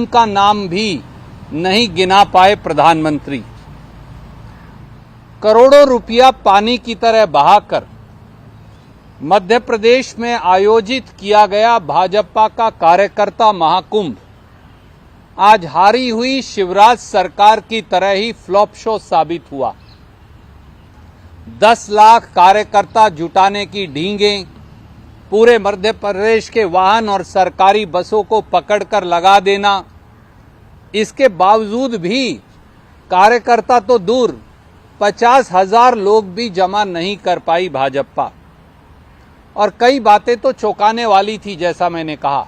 Scheme का नाम भी नहीं गिना पाए प्रधानमंत्री। करोड़ों रुपया पानी की तरह बहाकर मध्य प्रदेश में आयोजित किया गया भाजपा का कार्यकर्ता महाकुंभ आज हारी हुई शिवराज सरकार की तरह ही फ्लॉप शो साबित हुआ। 10 लाख कार्यकर्ता जुटाने की ढींगें, पूरे मध्य प्रदेश के वाहन और सरकारी बसों को पकड़कर लगा देना, इसके बावजूद भी कार्यकर्ता तो दूर 50,000 लोग भी जमा नहीं कर पाई भाजपा। और कई बातें तो चौंकाने वाली थी, जैसा मैंने कहा।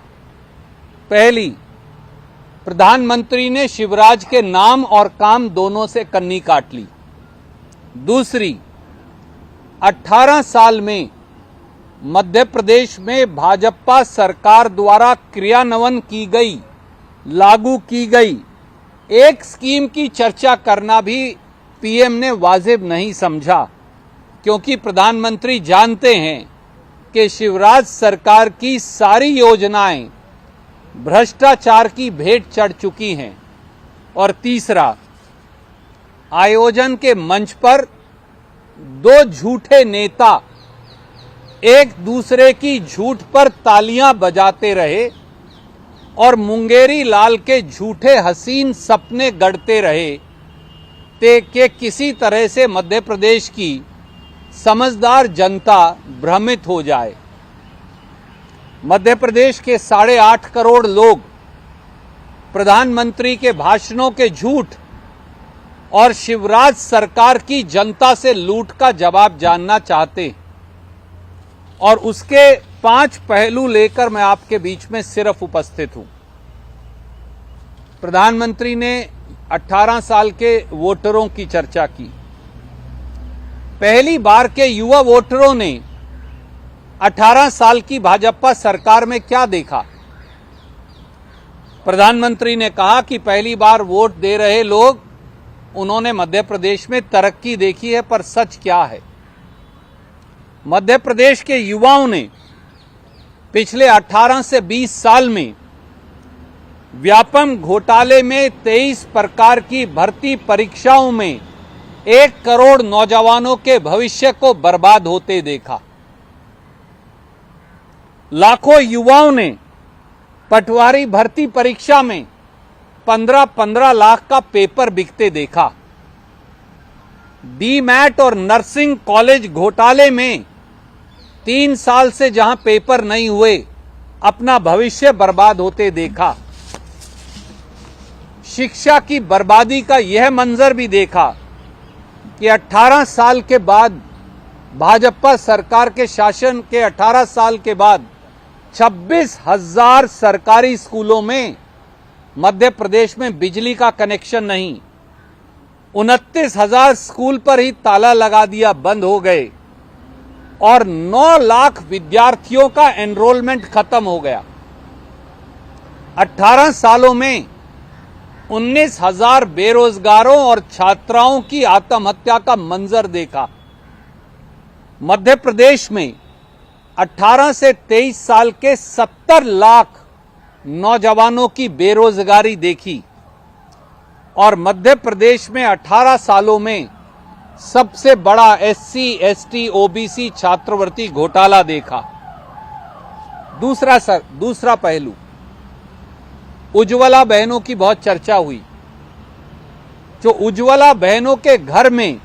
पहली, प्रधानमंत्री ने शिवराज के नाम और काम दोनों से कन्नी काट ली। दूसरी, 18 साल में मध्य प्रदेश में भाजपा सरकार द्वारा क्रियान्वयन की गई, लागू की गई एक स्कीम की चर्चा करना भी पीएम ने वाजिब नहीं समझा, क्योंकि प्रधानमंत्री जानते हैं कि शिवराज सरकार की सारी योजनाएं भ्रष्टाचार की भेंट चढ़ चुकी हैं। और तीसरा, आयोजन के मंच पर 2 झूठे नेता एक दूसरे की झूठ पर तालियां बजाते रहे और मुंगेरी लाल के झूठे हसीन सपने गढ़ते रहे कि किसी तरह से मध्य प्रदेश की समझदार जनता भ्रमित हो जाए। मध्य प्रदेश के 8.5 करोड़ लोग प्रधानमंत्री के भाषणों के झूठ और शिवराज सरकार की जनता से लूट का जवाब जानना चाहते हैं। और उसके 5 पहलू लेकर मैं आपके बीच में सिर्फ उपस्थित हूं। प्रधानमंत्री ने 18 साल के वोटरों की चर्चा की। पहली बार के युवा वोटरों ने 18 साल की भाजपा सरकार में क्या देखा? प्रधानमंत्री ने कहा कि पहली बार वोट दे रहे लोग, उन्होंने मध्य प्रदेश में तरक्की देखी है, पर सच क्या है? मध्य प्रदेश के युवाओं ने पिछले 18 से 20 साल में व्यापम घोटाले में 23 प्रकार की भर्ती परीक्षाओं में 1 करोड़ नौजवानों के भविष्य को बर्बाद होते देखा। लाखों युवाओं ने पटवारी भर्ती परीक्षा में 15-15 लाख का पेपर बिकते देखा। डीमैट और नर्सिंग कॉलेज घोटाले में 3 साल से जहां पेपर नहीं हुए, अपना भविष्य बर्बाद होते देखा। शिक्षा की बर्बादी का यह मंजर भी देखा कि 18 साल के बाद, भाजपा सरकार के शासन के 18 साल के बाद 26,000 सरकारी स्कूलों में मध्य प्रदेश में बिजली का कनेक्शन नहीं, 29,000 स्कूल पर ही ताला लगा दिया, बंद हो गए और 9 लाख विद्यार्थियों का एनरोलमेंट खत्म हो गया। 18 सालों में 19,000 बेरोजगारों और छात्राओं की आत्महत्या का मंजर देखा। मध्य प्रदेश में 18 से 23 साल के 70 लाख नौजवानों की बेरोजगारी देखी और मध्य प्रदेश में 18 सालों में सबसे बड़ा SC, ST, OBC छात्रवृत्ति घोटाला देखा। दूसरा पहलू, उज्ज्वला बहनों की बहुत चर्चा हुई। जो उज्ज्वला बहनों के घर में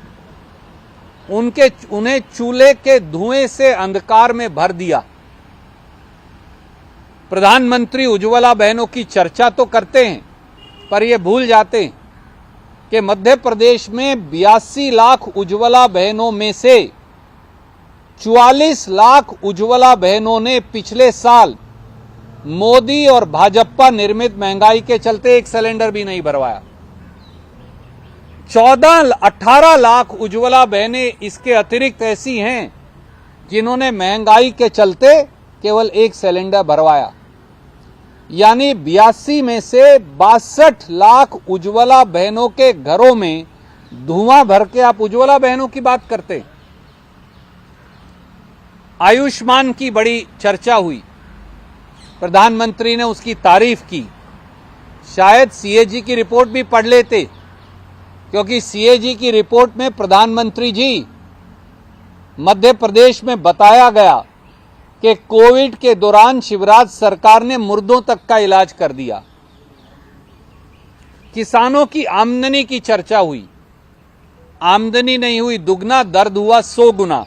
उन्हें चूल्हे के धुएं से अंधकार में भर दिया। प्रधानमंत्री उज्ज्वला बहनों की चर्चा तो करते हैं, पर ये भूल जाते हैं कि मध्य प्रदेश में 82 लाख उज्ज्वला बहनों में से 44 लाख उज्ज्वला बहनों ने पिछले साल मोदी और भाजपा निर्मित महंगाई के चलते 1 सिलेंडर भी नहीं भरवाया। 18 लाख उज्ज्वला बहनें इसके अतिरिक्त ऐसी हैं जिन्होंने महंगाई के चलते केवल 1 सिलेंडर भरवाया। यानी 82 में से 62 लाख उज्ज्वला बहनों के घरों में धुआं भर के आप उज्ज्वला बहनों की बात करते। आयुष्मान की बड़ी चर्चा हुई, प्रधानमंत्री ने उसकी तारीफ की। शायद सीएजी की रिपोर्ट भी पढ़ लेते, क्योंकि सीएजी की रिपोर्ट में प्रधानमंत्री जी मध्य प्रदेश में बताया गया कि कोविड के दौरान शिवराज सरकार ने मुर्दों तक का इलाज कर दिया। किसानों की आमदनी की चर्चा हुई, आमदनी नहीं हुई दुगना, दर्द हुआ 100 गुना।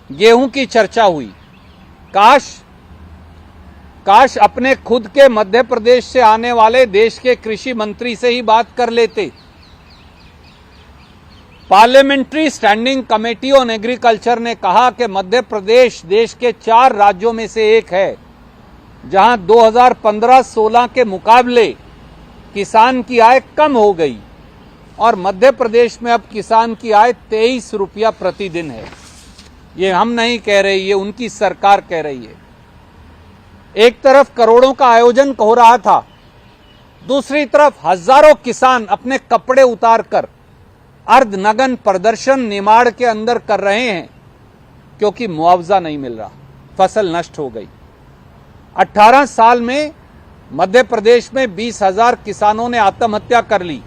गेहूं की चर्चा हुई, काश अपने खुद के मध्य प्रदेश से आने वाले देश के कृषि मंत्री से ही बात कर लेते। Parliamentary standing committee on agriculture ने कहा कि मध्य प्रदेश देश के 4 राज्यों में से एक है जहां 2015-16 के मुकाबले किसान की आय कम हो गई और मध्य प्रदेश में अब किसान की आय 23 रुपया प्रतिदिन है। ये हम नहीं कह रहे, ये उनकी सरकार कह रही है। एक तरफ करोड़ों का आयोजन हो रहा था, दूसरी तरफ हजारों किसान अपने कपड़े उतारकर अर्धनग्न प्रदर्शन निमाड़ के अंदर कर रहे हैं क्योंकि मुआवजा नहीं मिल रहा, फसल नष्ट हो गई। 18 साल में मध्य प्रदेश में 20,000 किसानों ने आत्महत्या कर ली।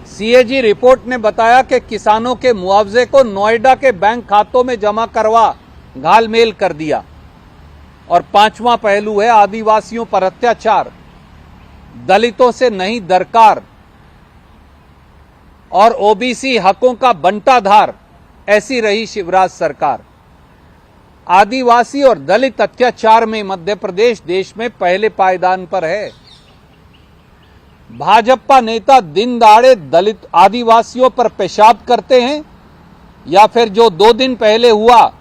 सीएजी रिपोर्ट ने बताया कि किसानों के मुआवजे को नोएडा के बैंक खातों में जमा करवा घालमेल कर दिया। और 5वां पहलू है आदिवासियों पर अत्याचार, दलितों से नहीं दरकार और ओबीसी हकों का बंटाधार। ऐसी रही शिवराज सरकार। आदिवासी और दलित अत्याचार में मध्य प्रदेश देश में पहले पायदान पर है। भाजपा नेता दिन दहाड़े दलित आदिवासियों पर पेशाब करते हैं या फिर जो 2 दिन पहले हुआ,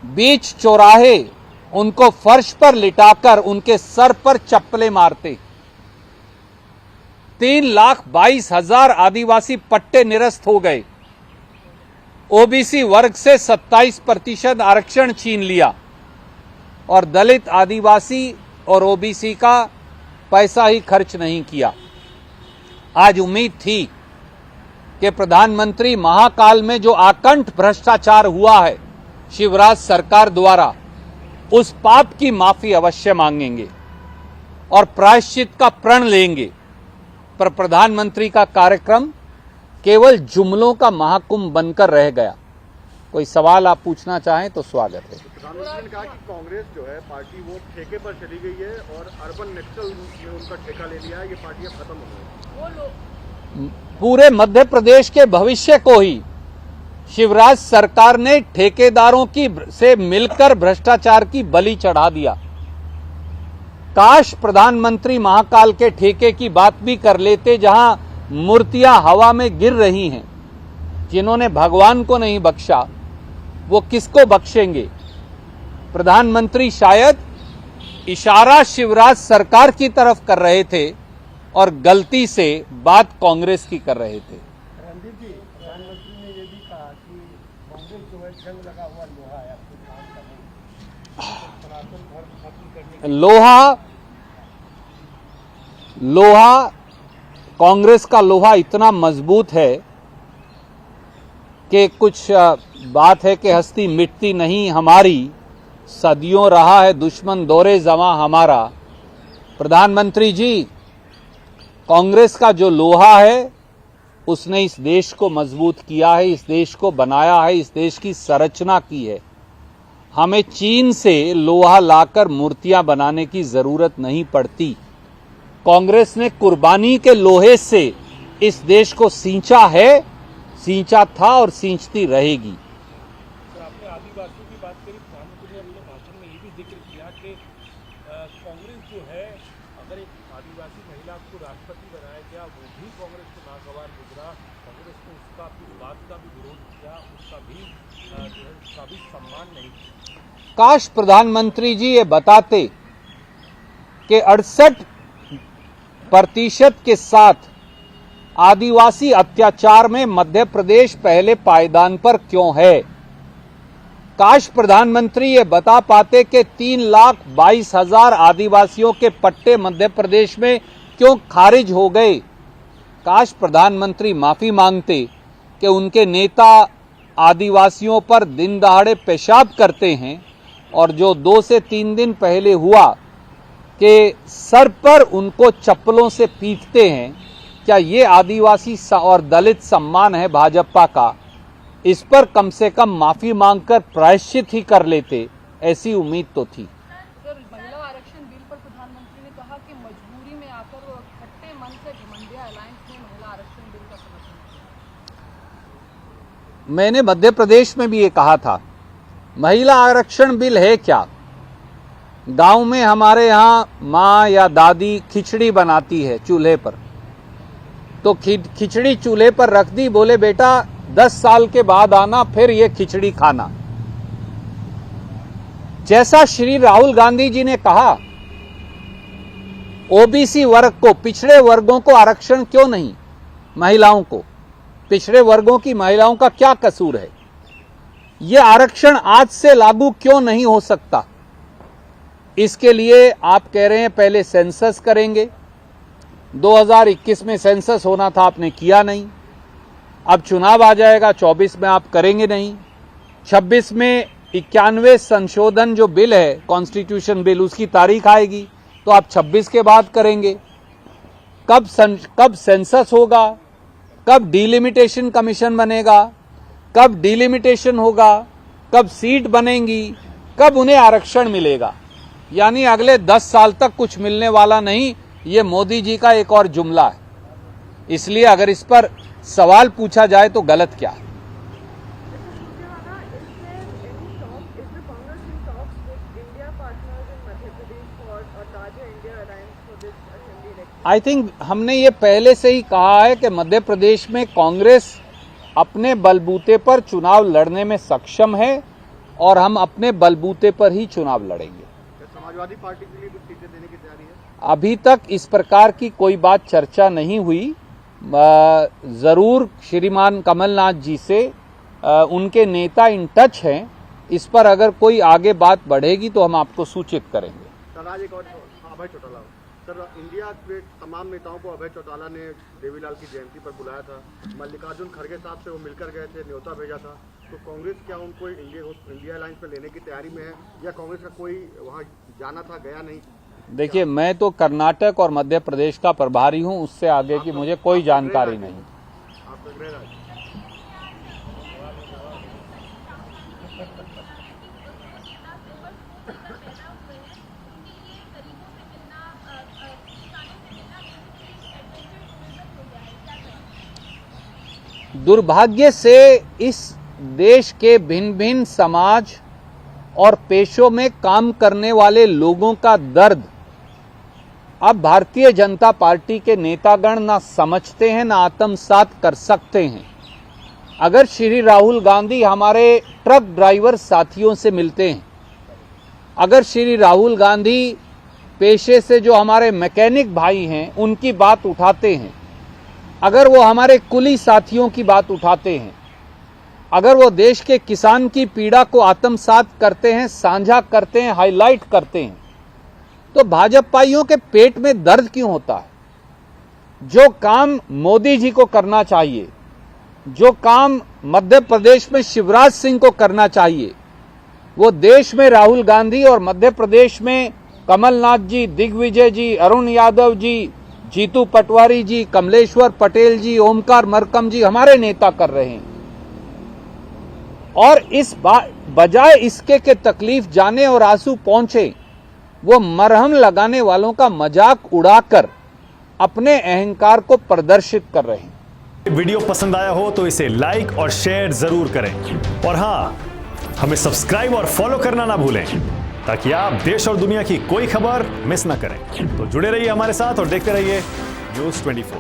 बीच चौराहे उनको फर्श पर लिटाकर उनके सर पर चप्पलें मारते। 3,22,000 आदिवासी पट्टे निरस्त हो गए। ओबीसी वर्ग से 27% आरक्षण छीन लिया और दलित, आदिवासी और ओबीसी का पैसा ही खर्च नहीं किया। आज उम्मीद थी कि प्रधानमंत्री महाकाल में जो आकंठ भ्रष्टाचार हुआ है शिवराज सरकार द्वारा, उस पाप की माफी अवश्य मांगेंगे और प्रायश्चित का प्रण लेंगे। पर प्रधानमंत्री का कार्यक्रम केवल जुमलों का महाकुंभ बनकर रह गया। कोई सवाल आप पूछना चाहें तो स्वागत है। प्रधानमंत्री ने कहा कि कांग्रेस जो है पार्टी वो ठेके पर चली गई है और अर्बन नक्सल में उनका ठेका ले लिया है, ये पार्टी अब खत्म हो गई। पूरे मध्य प्रदेश के भविष्य को ही शिवराज सरकार ने ठेकेदारों की से मिलकर भ्रष्टाचार की बलि चढ़ा दिया। काश प्रधानमंत्री महाकाल के ठेके की बात भी कर लेते, जहां मूर्तियां हवा में गिर रही हैं। जिन्होंने भगवान को नहीं बख्शा वो किसको बख्शेंगे? प्रधानमंत्री शायद इशारा शिवराज सरकार की तरफ कर रहे थे और गलती से बात कांग्रेस की कर रहे थे। रणदीप जी, प्रधानमंत्री ने ये भी कहा कि कांग्रेस जो है जंग लगा हुआ लोहा है, आपको काम करना सनातन धर्म खत्म करने। लोहा कांग्रेस का लोहा इतना मजबूत है कि कुछ बात है कि हस्ती मिटती नहीं हमारी, सदियों रहा है दुश्मन दौरे जमा हमारा। प्रधानमंत्री जी, कांग्रेस का जो लोहा है उसने इस देश को मजबूत किया है, इस देश को बनाया है, इस देश की संरचना की है। हमें चीन से लोहा लाकर मूर्तियां बनाने की जरूरत नहीं पड़ती। कांग्रेस ने कुर्बानी के लोहे से इस देश को सींचा है, सींचा था और सींचती रहेगी। आपने आदिवासियों की बात करी, प्रधानमंत्री ने अपने भाषण में ये भी जिक्र किया कि कांग्रेस जो है, अगर एक आदिवासी महिला को राष्ट्रपति बनाया गया वो भी कांग्रेस को नागवार गुजरा, कांग्रेस ने उसका इस बात का भी विरोध किया, उसका भी जो है उसका भी सम्मान नहीं किया। काश प्रधानमंत्री जी ये बताते कि 68% के साथ आदिवासी अत्याचार में मध्य प्रदेश पहले पायदान पर क्यों है। काश प्रधानमंत्री ये बता पाते कि 3,22,000 आदिवासियों के पट्टे मध्य प्रदेश में क्यों खारिज हो गए। काश प्रधानमंत्री माफी मांगते कि उनके नेता आदिवासियों पर दिन दहाड़े पेशाब करते हैं और जो 2 से 3 दिन पहले हुआ के सर पर उनको चप्पलों से पीटते हैं, क्या ये आदिवासी और दलित सम्मान है भाजपा का? इस पर कम से कम माफी मांगकर प्रायश्चित ही कर लेते, ऐसी उम्मीद तो थी। सर, महिला आरक्षण बिल पर प्रधानमंत्री ने कहा कि मजबूरी में आकर वो खट्टे मन से इंडिया अलायंस ने महिला आरक्षण बिल का समर्थन किया। मैंने मध्य प्रदेश में भी ये कहा था, महिला आरक्षण बिल है क्या? गांव में हमारे यहाँ माँ या दादी खिचड़ी बनाती है चूल्हे पर, तो खिचड़ी चूल्हे पर रख दी, बोले बेटा 10 साल के बाद आना, फिर ये खिचड़ी खाना। जैसा श्री राहुल गांधी जी ने कहा, ओबीसी वर्ग को, पिछड़े वर्गों को आरक्षण क्यों नहीं? महिलाओं को, पिछड़े वर्गों की महिलाओं का क्या कसूर है? यह आरक्षण आज से लागू क्यों नहीं हो सकता? इसके लिए आप कह रहे हैं पहले सेंसस करेंगे। 2021 में सेंसस होना था, आपने किया नहीं। अब चुनाव आ जाएगा, 24 में आप करेंगे नहीं। 26 में 91 संशोधन जो बिल है, कॉन्स्टिट्यूशन बिल, उसकी तारीख आएगी, तो आप 26 के बाद करेंगे। कब सेंसस होगा? कब डिलिमिटेशन कमीशन बनेगा? कब डिलिमिटेशन होगा? कब सीट बनेंगी? कब उन्हें आरक्षण मिलेगा? यानी अगले 10 साल तक कुछ मिलने वाला नहीं, ये मोदी जी का एक और जुमला है। इसलिए अगर इस पर सवाल पूछा जाए तो गलत क्या है? आई थिंक हमने ये पहले से ही कहा है कि मध्य प्रदेश में कांग्रेस अपने बलबूते पर चुनाव लड़ने में सक्षम है और हम अपने बलबूते पर ही चुनाव लड़ेंगे। समाजवादी पार्टी के लिए कुछ सीटें देने की तैयारी है? अभी तक इस प्रकार की कोई बात चर्चा नहीं हुई। जरूर श्रीमान कमलनाथ जी से उनके नेता इन टच हैं। इस पर अगर कोई आगे बात बढ़ेगी तो हम आपको सूचित करेंगे। सर, आज एक और अभय चौटाला, सर, इंडिया के तमाम नेताओं को अभय चौटाला ने देवीलाल की जयंती पर बुलाया था। मल्लिकार्जुन खड़गे साहब से वो मिलकर गए थे, न्योता भेजा था। तो कांग्रेस क्या उनको इंडिया अलायंस में लेने की तैयारी में है, या कांग्रेस का कोई वहाँ जाना था, गया नहीं? देखिए, मैं तो कर्नाटक और मध्य प्रदेश का प्रभारी हूं, उससे आगे की मुझे कोई जानकारी नहीं। आप तो गृह राज्य। दुर्भाग्य से इस देश के भिन्न भिन्न समाज और पेशों में काम करने वाले लोगों का दर्द अब भारतीय जनता पार्टी के नेतागण ना समझते हैं, ना आत्मसात कर सकते हैं। अगर श्री राहुल गांधी हमारे ट्रक ड्राइवर साथियों से मिलते हैं, अगर श्री राहुल गांधी पेशे से जो हमारे मैकेनिक भाई हैं उनकी बात उठाते हैं, अगर वो हमारे कुली साथियों की बात उठाते हैं, अगर वो देश के किसान की पीड़ा को आत्मसात करते हैं, साझा करते हैं, हाईलाइट करते हैं, तो भाजपाइयों के पेट में दर्द क्यों होता है? जो काम मोदी जी को करना चाहिए, जो काम मध्य प्रदेश में शिवराज सिंह को करना चाहिए, वो देश में राहुल गांधी और मध्य प्रदेश में कमलनाथ जी, दिग्विजय जी, अरुण यादव जी, जीतू पटवारी जी, कमलेश्वर पटेल जी, ओमकार मरकम जी, हमारे नेता कर रहे हैं। और इस बजाय इसके के तकलीफ जाने और आंसू पहुंचे, वो मरहम लगाने वालों का मजाक उड़ाकर अपने अहंकार को प्रदर्शित कर रहे हैं। वीडियो पसंद आया हो तो इसे लाइक और शेयर जरूर करें, और हां, हमें सब्सक्राइब और फॉलो करना ना भूलें ताकि आप देश और दुनिया की कोई खबर मिस ना करें। तो जुड़े रहिए हमारे साथ और देखते रहिए News 24।